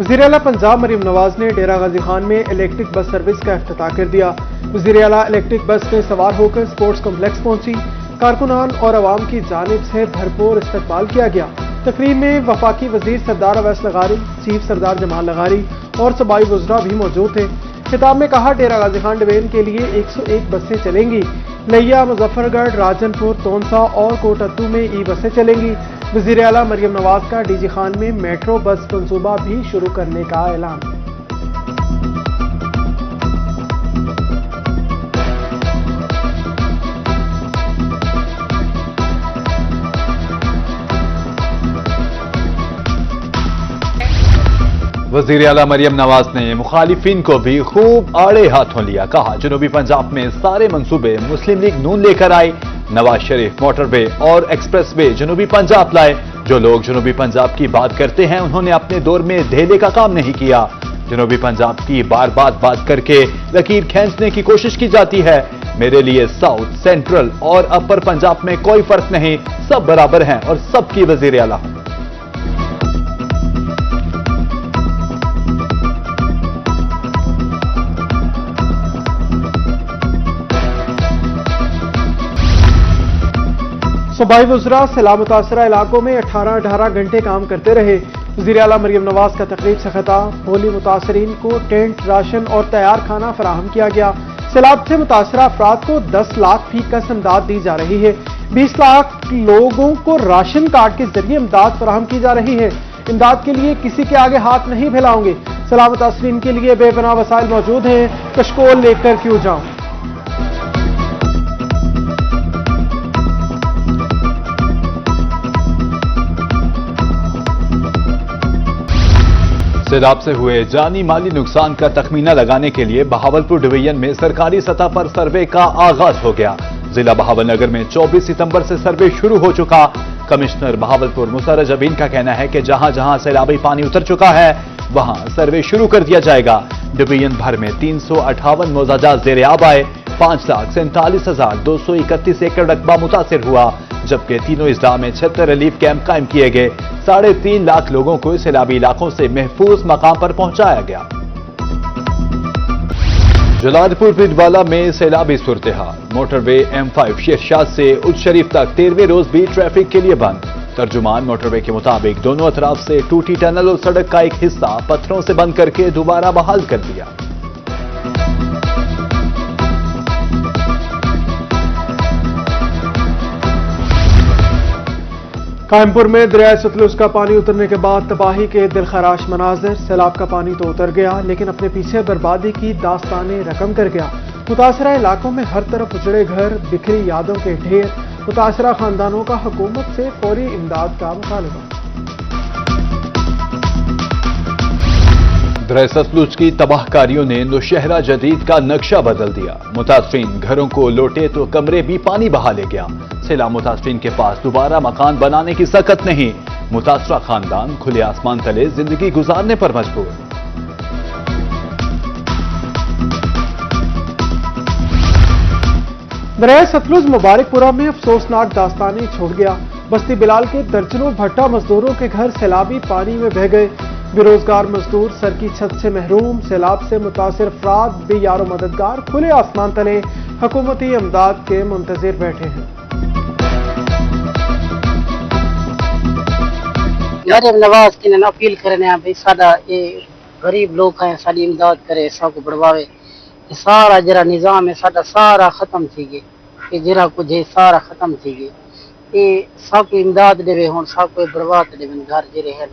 وزیر اعلیٰ پنجاب مریم نواز نے ڈیرہ غازی خان میں الیکٹرک بس سروس کا افتتاح کر دیا۔ وزیر اعلیٰ الیکٹرک بس میں سوار ہو کر اسپورٹس کمپلیکس پہنچی۔ کارکنان اور عوام کی جانب سے بھرپور استقبال کیا گیا۔ تقریب میں وفاقی وزیر سردار اویس لغاری، چیف سردار جمال لغاری اور صوبائی وزراء بھی موجود تھے۔ خطاب میں کہا، ڈیرہ غازی خان ڈویژن کے لیے 101 بسیں چلیں گی۔ لیا، مظفر گڑھ، راجن پور، تونسا اور کوٹتو میں ای بسیں چلیں گی۔ وزیر اعلیٰ مریم نواز کا ڈی جی خان میں میٹرو بس منصوبہ بھی شروع کرنے کا اعلان۔ وزیر اعلیٰ مریم نواز نے مخالفین کو بھی خوب آڑے ہاتھوں لیا۔ کہا، جنوبی پنجاب میں سارے منصوبے مسلم لیگ نون لے کر آئی۔ نواز شریف موٹر وے اور ایکسپریس وے جنوبی پنجاب لائے۔ جو لوگ جنوبی پنجاب کی بات کرتے ہیں انہوں نے اپنے دور میں دھیلے کا کام نہیں کیا۔ جنوبی پنجاب کی بار بات کر کے لکیر کھینچنے کی کوشش کی جاتی ہے۔ میرے لیے ساؤتھ، سینٹرل اور اپر پنجاب میں کوئی فرق نہیں، سب برابر ہیں اور سب کی وزیر اعلیٰ ہوں۔ صوبائی وزراء سیلاب متاثرہ علاقوں میں 18 گھنٹے کام کرتے رہے۔ وزیر اعلیٰ مریم نواز کا تقریب سے خطاب۔ ہولی متاثرین کو ٹینٹ، راشن اور تیار کھانا فراہم کیا گیا۔ سیلاب سے متاثرہ افراد کو 10 لاکھ فی کس امداد دی جا رہی ہے۔ 20 لاکھ لوگوں کو راشن کارڈ کے ذریعے امداد فراہم کی جا رہی ہے۔ امداد کے لیے کسی کے آگے ہاتھ نہیں پھیلاؤں گے۔ سیلاب متاثرین کے لیے بے پناہ وسائل موجود ہیں، کشکول لے کر کیوں جاؤں۔ سیلاب سے ہوئے جانی مالی نقصان کا تخمینہ لگانے کے لیے بہاولپور ڈویژن میں سرکاری سطح پر سروے کا آغاز ہو گیا۔ ضلع بہاول نگر میں 24 ستمبر سے سروے شروع ہو چکا۔ کمشنر بہاولپور مسرج ابین کا کہنا ہے کہ جہاں جہاں سیلابی پانی اتر چکا ہے وہاں سروے شروع کر دیا جائے گا۔ ڈویژن بھر میں 358 موضاجات زیر آب آئے۔ 5,47,231 ایکڑ رقبہ متاثر ہوا، جبکہ تینوں اضلاع میں 76 ریلیف کیمپ قائم کیے گئے۔ 3.5 لاکھ لوگوں کو سیلابی علاقوں سے محفوظ مقام پر پہنچایا گیا۔ جلال پور پنڈوالا میں سیلابی صورتحال۔ موٹر وے M5 شیرشاد سے اچ شریف تک 13ویں روز بھی ٹریفک کے لیے بند۔ ترجمان موٹر وے کے مطابق دونوں اطراف سے ٹوٹی ٹنل اور سڑک کا ایک حصہ پتھروں سے بند کر کے دوبارہ بحال کر دیا۔ قائم پور میں دریائے ستلج کا پانی اترنے کے بعد تباہی کے دلخراش مناظر۔ سیلاب کا پانی تو اتر گیا لیکن اپنے پیچھے بربادی کی داستانیں رقم کر گیا۔ متاثرہ علاقوں میں ہر طرف اجڑے گھر، بکھری یادوں کے ڈھیر۔ متاثرہ خاندانوں کا حکومت سے فوری امداد کا مطالبہ۔ دریائے ستلج کی تباہ کاریوں نے نوشہرہ جدید کا نقشہ بدل دیا۔ متاثرین گھروں کو لوٹے تو کمرے بھی پانی بہا لے گیا۔ سیلاب متاثرین کے پاس دوبارہ مکان بنانے کی سکت نہیں۔ متاثرہ خاندان کھلے آسمان تلے زندگی گزارنے پر مجبور۔ دریائے ستلج مبارک پورہ میں افسوسناک داستانیں چھوڑ گیا۔ بستی بلال کے درجنوں بھٹا مزدوروں کے گھر سیلابی پانی میں بہہ گئے۔ بے روزگار مزدور سر کی چھت سے محروم۔ سیلاب سے متاثر افراد بے یار و مددگار کھلے آسمان تلے حکومتی امداد کے منتظر بیٹھے ہیں۔ مریم نواز کی اپیل کرنے بھائی ساڈا یہ غریب لوگ ہیں، ساری امداد کرے، سب کو بڑھواوے۔ سارا جرا نظام ہے ساڈا سارا ختم تھی گئے، یہ جرا کچھ ہے سارا ختم تھی گئے۔ یہ سب کو امداد دے ہوں، سب کو بڑھوا دے گھر جرے ہیں۔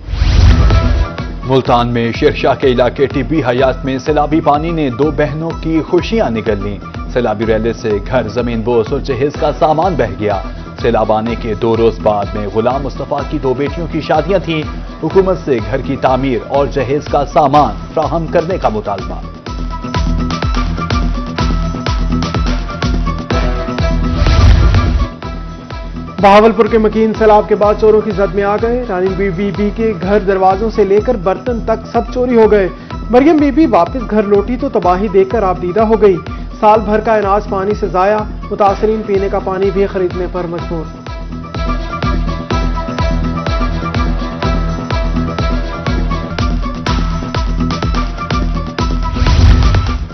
ملتان میں شیرشاہ کے علاقے ٹبی حیات میں سیلابی پانی نے 2 بہنوں کی خوشیاں نگل لیں۔ سیلابی ریلے سے گھر، زمین بوس اور جہیز کا سامان بہہ گیا۔ سیلاب آنے کے 2 روز بعد میں غلام مصطفیٰ کی 2 بیٹیوں کی شادیاں تھیں۔ حکومت سے گھر کی تعمیر اور جہیز کا سامان فراہم کرنے کا مطالبہ۔ بہاولپور کے مکین سیلاب کے بعد چوروں کی زد میں آ گئے۔ رانی بی بی کے گھر دروازوں سے لے کر برتن تک سب چوری ہو گئے۔ مریم بی بی واپس گھر لوٹی تو تباہی دیکھ کر آبدیدہ ہو گئی۔ سال بھر کا اناج پانی سے ضائع، متاثرین پینے کا پانی بھی خریدنے پر مجبور۔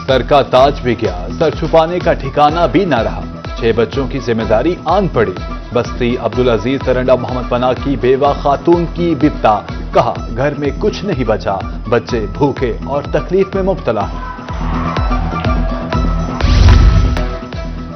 सर का ताज भी गया, सर छुपाने का ठिकाना भी न रहा। 6 बच्चों की जिम्मेदारी आन पड़ी। बस्ती अब्दुल अजीज तरंडा मोहम्मद पनाह की बेवा खातून की बिपता, कहा घर में कुछ नहीं बचा, बच्चे भूखे और तकलीफ में मुब्तला हैं।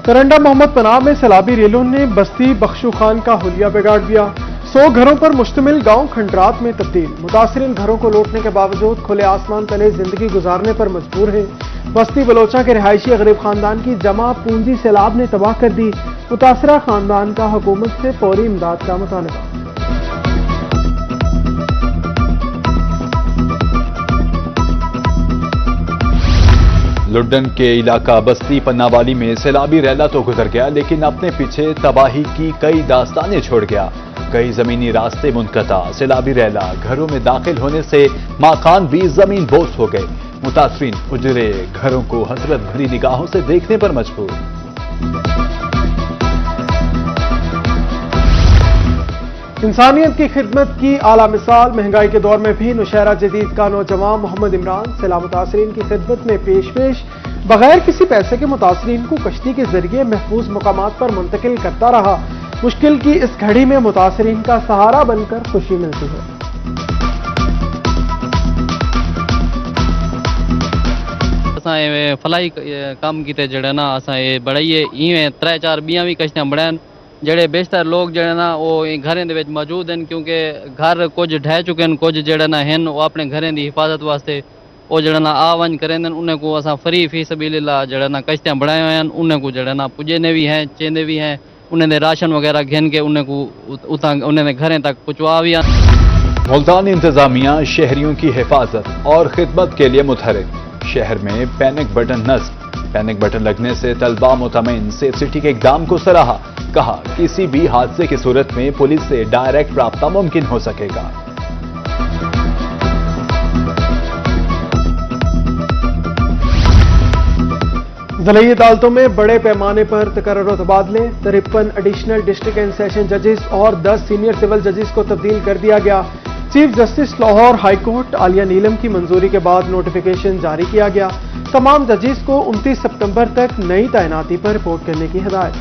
तरंडा मोहम्मद पनाह में सैलाबी रेलों ने बस्ती बख्शू खान का हुलिया बिगाड़ दिया। 100 घरों पर मुश्तमिल गांव खंडरात में तब्दील। मुतासरीन घरों को लौटने के बावजूद खुले आसमान तले जिंदगी गुजारने पर मजबूर हैं। बस्ती बलोचा के रिहायशी गरीब खानदान की जमा पूंजी सैलाब ने तबाह कर दी। मुतासरा खानदान का हुकूमत से फौरी इमदाद का मुतालबा। लुड्डन के इलाका बस्ती पन्नावाली में सैलाबी रैला तो गुजर गया, लेकिन अपने पीछे तबाही की कई दास्तानें छोड़ गया। कई जमीनी रास्ते मुनक़ता, सैलाबी रैला घरों में दाखिल होने से माकान भी जमीन बोस हो गए। मुतासरीन उजरे घरों को हसरत भरी निगाहों से देखने पर मजबूर। इंसानियत की खिदमत की आला मिसाल, महंगाई के दौर में भी नौशहरा जदीद का नौजवान मोहम्मद इमरान सैलाब मुतासरीन की खिदमत में पेश बगैर किसी पैसे के मुतासरीन को कश्ती के जरिए महफूज मकामात पर मुंतकिल करता रहा। मुश्किल की इस घड़ी में मुतासरीन का सहारा बनकर खुशी मिलती है। असां फलाई कम किते जड़े ना असां बढ़ाइए इवें 3-4 बियां भी कश्तियां बढ़ान ਜਿਹੜੇ बेशतर लोग ਜਿਹੜੇ ਨਾ ਉਹ ਘਰਾਂ ਦੇ ਵਿੱਚ ਮੌਜੂਦ ਹਨ, ਕਿਉਂਕਿ ਘਰ ਕੁਝ ਢਹਿ ਚੁੱਕੇ ਹਨ, ਕੁਝ ਜਿਹੜੇ ਨਾ ਹਨ ਉਹ ਆਪਣੇ ਘਰਾਂ ਦੀ ਹਿਫਾਜ਼ਤ ਵਾਸਤੇ ਉਹ ਜਿਹੜਾ ਨਾ ਆਵਨ ਕਰਦੇ ਹਨ। ਉਹਨਾਂ ਕੋ ਅਸਾਂ ਫਰੀ ਫੀ ਸਬੀਲਿल्लाह ਜਿਹੜਾ ਨਾ ਕਸ਼ਤੀਆਂ ਬਣਾਏ ਹੋਏ ਹਨ। ਉਹਨਾਂ ਕੋ ਜਿਹੜਾ ਨਾ ਪੁੱਜੇ ਨੇ ਵੀ ਹੈ, ਚੇਂਦੇ ਵੀ ਹੈ, ਉਹਨਾਂ ਦੇ राशन वगैरह घेन के उन्हें को उतां उन्हें घरें तक पहुँचवा भी। मुल्तान इंतजामिया शहरियों की हिफाजत और खिदमत के लिए मुतहरिक। शहर में पैनिक बटन नस्ब। पैनिक बटन लगने से तलबा मुतमईन। सेफ सिटी के इक़दाम को सराहा, कहा किसी भी हादसे की सूरत में पुलिस से डायरेक्ट राब्ता मुमकिन हो सकेगा। ज़िली अदालतों में बड़े पैमाने पर तकर्रुर तबादले। 53 एडिशनल डिस्ट्रिक्ट एंड सेशन जजेस और 10 सीनियर सिविल जजेस को तब्दील कर दिया गया। Chief justice Lahore high court Aliya Neelam की मंजूरी के बाद नोटिफिकेशन जारी किया गया। तमाम जजेस को 29 सितंबर तक नई तैनाती पर रिपोर्ट करने की हिदायत।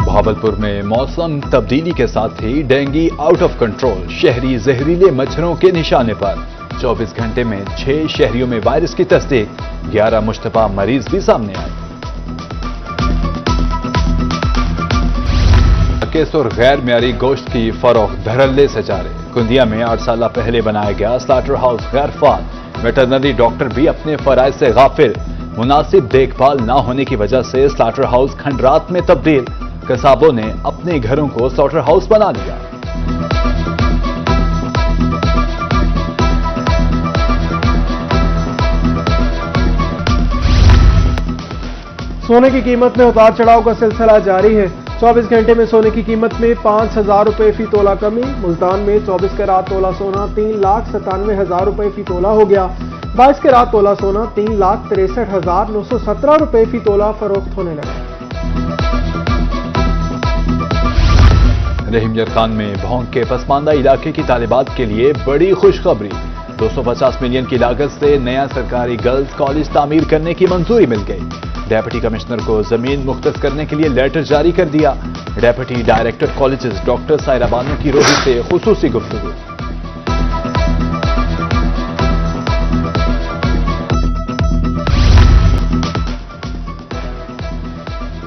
भावलपुर में मौसम तब्दीली के साथ ही डेंगू आउट ऑफ कंट्रोल। शहरी जहरीले मच्छरों के निशाने पर। 24 घंटे में 6 शहरियों में वायरस की तस्दीक। 11 मुश्तबा मरीज भी सामने आए। केस और गैर मियारी गोश्त की फरोख्त धड़ल्ले से जारी। कुंदिया में 8 साल पहले बनाया गया स्लाटर हाउस गैर फाल। वेटरनरी डॉक्टर भी अपने फराइज से गाफिल। मुनासिब देखभाल न होने की वजह से स्लाटर हाउस खंडरात में तब्दील। कसाबों ने अपने घरों को स्लाटर हाउस बना लिया। सोने की कीमत में उतार चढ़ाव का सिलसिला जारी है। 24 घंटे में सोने की कीमत में 5,000 रुपए फी तोला कमी। मुल्तान में 24 कैरात तोला सोना 3,97,000 रुपए फी तोला हो गया। 22 कैरात तोला सोना 3,63,917 रुपए फी तोला फरोख्त होने लगा। रहीम यरखान में भोंग के पसमानदा इलाके की तालिबात के लिए बड़ी खुशखबरी। 250 मिलियन की लागत से नया सरकारी गर्ल्स कॉलेज तामीर करने की मंजूरी मिल गई। डेप्यूटी कमिश्नर को जमीन मुख्तस करने के लिए लेटर जारी कर दिया। Deputy director colleges doctor Saira Bano की रोही से खुसूसी गुफ्तगू।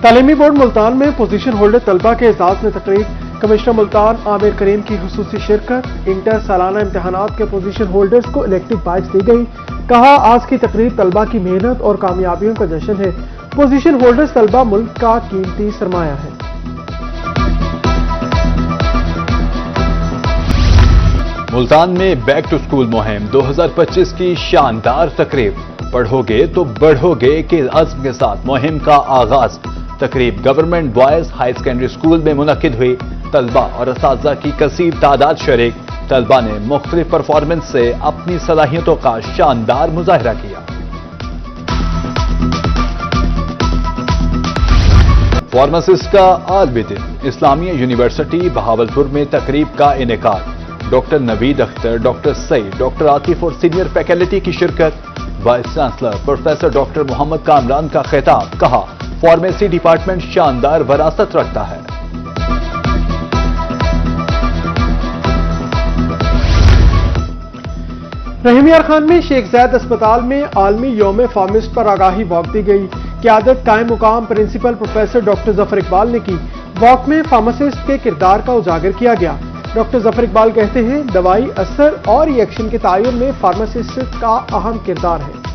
तालीमी बोर्ड मुल्तान में पोजीशन होल्डर तलबा के एजाज में तकरीब। कमिश्नर मुल्तान आमिर करीम की खुसूसी शिरकत। इंटर सालाना इम्तहानात के पोजीशन होल्डर्स को इलेक्टिव बाइक्स दी गई। कहा आज की तकरीब तलबा की मेहनत और कामयाबियों का जश्न है। पोजीशन होल्डर्स तलबा मुल्क का कीमती सरमाया है। मुल्तान में बैक टू स्कूल मुहिम 2025 की शानदार तकरीब। पढ़ोगे तो बढ़ोगे के अज़्म के साथ मुहिम का आगाज। तकरीब government boys high secondary school में मुनक्किद हुई। तलबा और असातिज़ा की कसीर तादाद शरीक। तलबा ने मुख्तलिफ परफॉर्मेंस से अपनी सलाहियतों का शानदार मुजाहिरा किया। फार्मासिस्ट का आलमी दिन। इस्लामिया यूनिवर्सिटी बहावलपुर में तकरीब का इनेकाद। Doctor Naveed Akhtar, doctor Saeed, doctor Atif और सीनियर फैकल्टी की शिरकत। Vice chancellor professor doctor Muhammad Kamran का खिताब, कहा फार्मेसी डिपार्टमेंट शानदार विरासत रखता है। रहीम यार खान में शेख ज़ैद अस्पताल में आलमी यौम फार्मिस्ट पर आगाही वॉक दी गई। क़यादत कायम मुकाम principal professor doctor Zafar Iqbal ने की। वॉक में फार्मासिस्ट के किरदार का उजागर किया गया। डॉक्टर जफर इकबाल कहते हैं, दवाई असर और रिएक्शन के तयन में फार्मासिस्ट का अहम किरदार है।